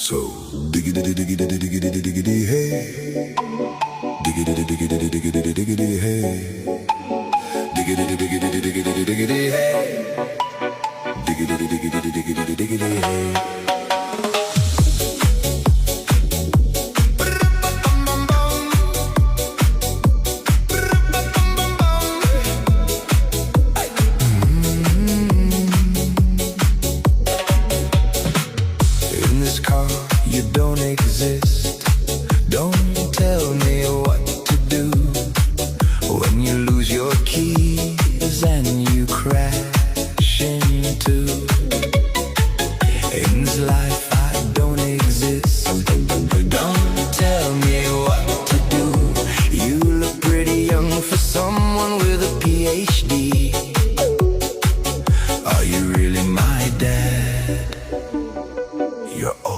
So diggity diggity diggity diggity hey, diggity diggity diggity diggity hey, diggity diggity diggity diggity hey, diggity diggity diggity diggity hey. You don't exist. Don't tell me why.